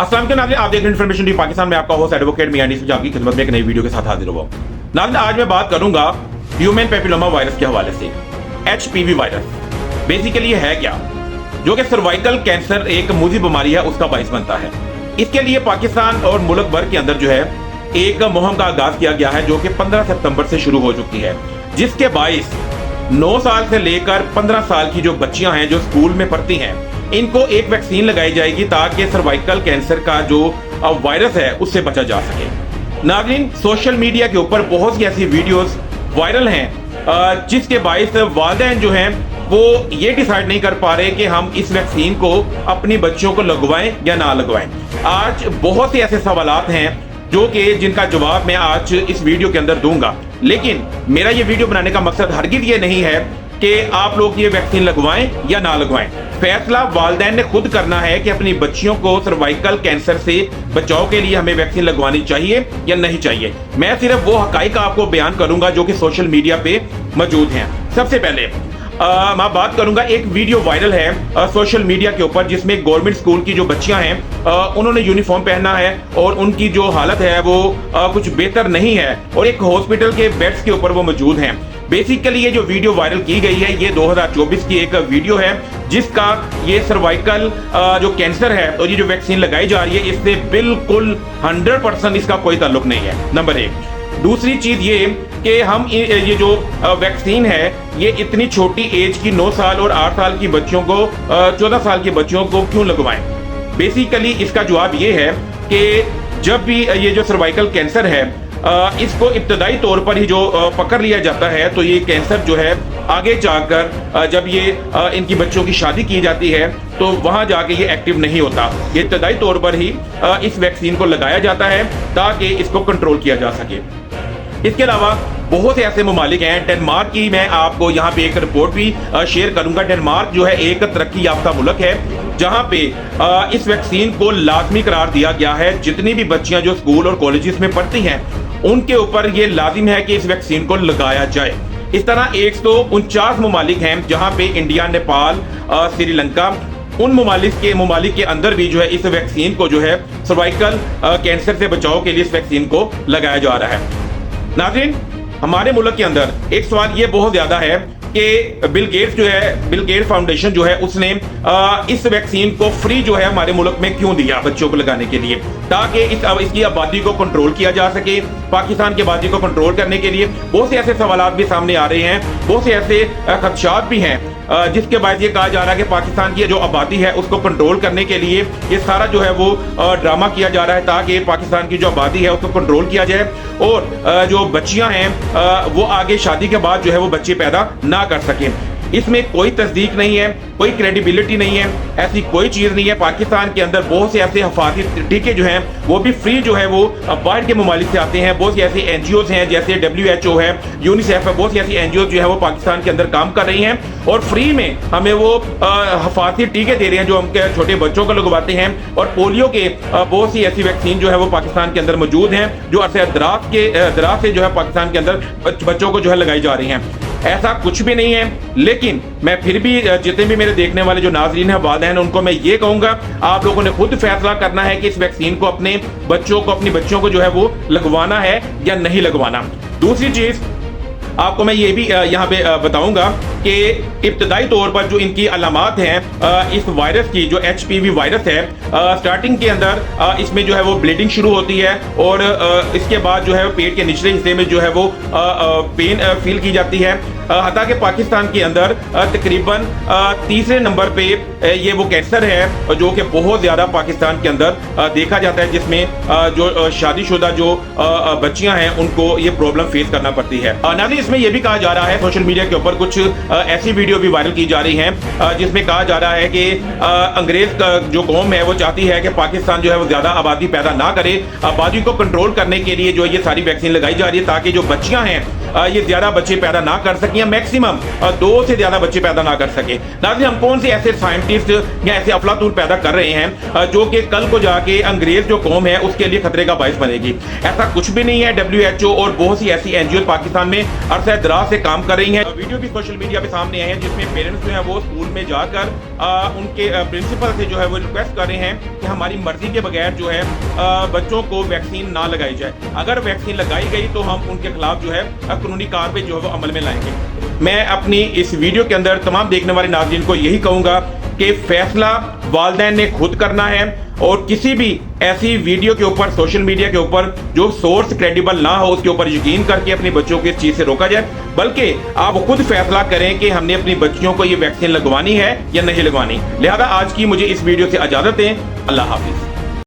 अस्सलाम वालेकुम नाज़रीन, आप देख रहे हैं इन्फॉर्मेशन टीवी पाकिस्तान में। आपका होस्ट एडवोकेट मियां अनीस आपकी खिदमत में एक नई वीडियो के साथ हाजिर हुआ। नाज़रीन, आज मैं बात करूंगा ह्यूमन पेपिलोमा वायरस के हवाले से। HPV वायरस बेसिकली है क्या, जो कि सर्वाइकल कैंसर एक मूजी बीमारी है, उसका बाइस बनता है। इसके लिए पाकिस्तान और मुल्क भर के अंदर जो है एक मुहिम का आगाज किया गया है, जो कि 15 सितंबर से शुरू हो चुकी है, जिसके बाइस 9 साल से लेकर 15 साल की जो बच्चियां हैं जो स्कूल में पढ़ती हैं, इनको एक वैक्सीन लगाई जाएगी ताकि सर्वाइकल कैंसर का जो वायरस है उससे बचा जा सके। नाज़रीन, सोशल मीडिया के ऊपर बहुत सी ऐसी वीडियोस वायरल हैं जिसके बाइस वालिदैन जो हैं वो ये डिसाइड नहीं कर पा रहे कि हम इस वैक्सीन को अपनी बच्चों को लगवाएं या ना लगवाएं। आज बहुत से ऐसे सवालात हैं जो कि जिनका जवाब मैं आज इस वीडियो के अंदर दूंगा, लेकिन मेरा ये वीडियो बनाने का मकसद हरगिज़ ये नहीं है कि आप लोग ये वैक्सीन लगवाएं या ना लगवाएं। फैसला वालिदैन ने खुद करना है कि अपनी बच्चियों को सर्वाइकल कैंसर से बचाव के लिए हमें वैक्सीन लगवानी चाहिए या नहीं चाहिए। मैं सिर्फ वो हकाइक आपको बयान करूंगा जो कि सोशल मीडिया पे मौजूद हैं। सबसे पहले मैं बात करूंगा, एक वीडियो वायरल है सोशल मीडिया के ऊपर जिसमें गवर्नमेंट स्कूल की जो बच्चियां हैं उन्होंने यूनिफॉर्म पहना है और उनकी जो हालत है वो कुछ बेहतर नहीं है और एक हॉस्पिटल के बेड्स के ऊपर वो मौजूद हैं। बेसिकली ये जो वीडियो वायरल की गई है ये 2024 की एक वीडियो है जिसका ये सर्वाइकल जो कैंसर है और ये जो वैक्सीन लगाई जा रही है इससे बिल्कुल 100% इसका कोई ताल्लुक नहीं है। नंबर 1। दूसरी चीज ये कि हम ये जो वैक्सीन है ये इतनी छोटी एज की 9 साल और 8 साल की बच्चियों को 14 साल की बच्चियों को क्यों लगवाएं। बेसिकली इसका जवाब ये है कि जब भी ये जो सर्वाइकल कैंसर है इसको इब्तदाई तौर पर ही जो पकड़ लिया जाता है तो ये कैंसर जो है आगे जाकर जब ये इनकी बच्चों की शादी की जाती है तो वहां जाके ये एक्टिव नहीं होता। ये इब्तदाई तौर पर ही इस वैक्सीन को लगाया जाता है ताकि इसको कंट्रोल किया जा सके। इसके अलावा बहुत से ऐसे ममालिक हैं, डेनमार्क की मैं आपको यहाँ पे एक रिपोर्ट भी शेयर करूंगा। डेनमार्क जो है एक तरक्की याफ्ता मुल्क है जहाँ पे इस वैक्सीन को लाजमी करार दिया गया है। जितनी भी बच्चियां जो स्कूल और कॉलेजेस में पढ़ती हैं उनके ऊपर ये लाजिम है कि इस वैक्सीन को लगाया जाए। इस तरह 149 ममालिक हैं जहाँ पे इंडिया, नेपाल, श्रीलंका, उन ममालिक के अंदर भी जो है इस वैक्सीन को जो है सर्वाइकल कैंसर से बचाव के लिए इस वैक्सीन को लगाया जा रहा है। नाज़रीन, हमारे मुल्क के अंदर एक सवाल ये बहुत ज्यादा है कि बिल गेट्स फाउंडेशन जो है उसने इस वैक्सीन को फ्री जो है हमारे मुल्क में क्यों दिया बच्चों को लगाने के लिए, ताकि इसकी आबादी को कंट्रोल किया जा सके। पाकिस्तान की आबादी को कंट्रोल करने के लिए बहुत से ऐसे सवालात भी सामने आ रहे हैं, बहुत से ऐसे खदशात भी हैं जिसके बाद ये कहा जा रहा है कि पाकिस्तान की जो आबादी है उसको कंट्रोल करने के लिए ये सारा जो है वो ड्रामा किया जा रहा है ताकि पाकिस्तान की जो आबादी है उसको कंट्रोल किया जाए और जो बच्चियां हैं वो आगे शादी के बाद जो है वो बच्चे पैदा ना कर सकें। इसमें कोई तस्दीक नहीं है, कोई क्रेडिबिलिटी नहीं है, ऐसी कोई चीज नहीं है। पाकिस्तान के अंदर बहुत से ऐसे हिफाजती टीके जो हैं वो भी फ्री जो है वो बाहर के ममालिक से आते हैं। बहुत सी ऐसी NGOs हैं जैसे WHO है, यूनिसेफ है, बहुत सी ऐसी NGOs जो है वो पाकिस्तान के अंदर काम कर रही हैं और फ्री में हमें वो हिफाजती टीके दे रहे हैं जो हम छोटे बच्चों को लगवाते हैं। और पोलियो के बहुत सी ऐसी वैक्सीन जो है वो पाकिस्तान के अंदर मौजूद हैं जो अरसे दराज से जो है पाकिस्तान के अंदर बच्चों को जो है लगाई जा रही हैं। ऐसा कुछ भी नहीं है, लेकिन मैं फिर भी जितने भी मेरे देखने वाले जो नाज़रीन हैं, वालिदैन, उनको मैं ये कहूंगा आप लोगों ने खुद फैसला करना है कि इस वैक्सीन को अपनी बच्चियों को जो है वो लगवाना है या नहीं लगवाना। दूसरी चीज आपको मैं ये भी यहाँ पे बताऊंगा कि इब्तदाई तौर पर जो इनकी अलामात हैं इस वायरस की, जो HPV वायरस है, स्टार्टिंग के अंदर इसमें जो है वो ब्लीडिंग शुरू होती है और इसके बाद जो है पेट के निचले हिस्से में जो है वो पेन फील की जाती है। हता कि पाकिस्तान के अंदर तकरीबन तीसरे नंबर पे ये वो कैंसर है जो कि बहुत ज्यादा पाकिस्तान के अंदर देखा जाता है, जिसमें जो शादीशुदा जो बच्चियां हैं उनको ये प्रॉब्लम फेस करना पड़ती है। नाज़रीन, इसमें यह भी कहा जा रहा है सोशल मीडिया के ऊपर कुछ ऐसी वीडियो भी वायरल की जा रही हैं जिसमें कहा जा रहा है कि अंग्रेज जो कौम है वो चाहती है कि पाकिस्तान जो है वो ज्यादा आबादी पैदा ना करे। आबादी को कंट्रोल करने के लिए जो ये सारी वैक्सीन लगाई जा रही है ताकि जो बच्चियां हैं ये ज्यादा बच्चे पैदा ना कर सकें या मैक्सिमम 2 से ज्यादा बच्चे पैदा ना कर सके। नाज़रीन, हम कौन से ऐसे साइंटिस्ट या ऐसे अफलातून पैदा कर रहे हैं जो कि कल को जाके अंग्रेज जो कौम है उसके लिए खतरे का बायस बनेगी? ऐसा कुछ भी नहीं है। WHO और बहुत सी ऐसी NGO पाकिस्तान में अरसे दराज से काम कर रही हैं। वीडियो भी सोशल मीडिया पे सामने आए हैं जिसमें पेरेंट्स जो है वो स्कूल में जाकर ان کے پرنسپل سے جو ہے وہ ریکویسٹ کر رہے ہیں کہ ہماری مرضی کے بغیر جو ہے بچوں کو ویکسین نہ لگائی جائے. اگر ویکسین لگائی گئی تو ہم ان کے خلاف جو ہے قانونی کارروائی جو ہے وہ عمل میں لائیں گے. میں اپنی اس ویڈیو کے اندر تمام دیکھنے والے ناظرین کو یہی کہوں گا کہ فیصلہ والدین نے خود کرنا ہے, اور کسی بھی ایسی ویڈیو کے اوپر سوشل میڈیا کے اوپر جو سورس کریڈیبل نہ ہو اس کے اوپر یقین کر کے اپنے بچوں کو اس چیز سے روکا جائے, بلکہ آپ خود فیصلہ کریں کہ ہم نے اپنی بچیوں کو یہ ویکسین لگوانی ہے یا نہیں لگوانی. لہذا آج کی مجھے اس ویڈیو سے اجازت دیں. اللہ حافظ.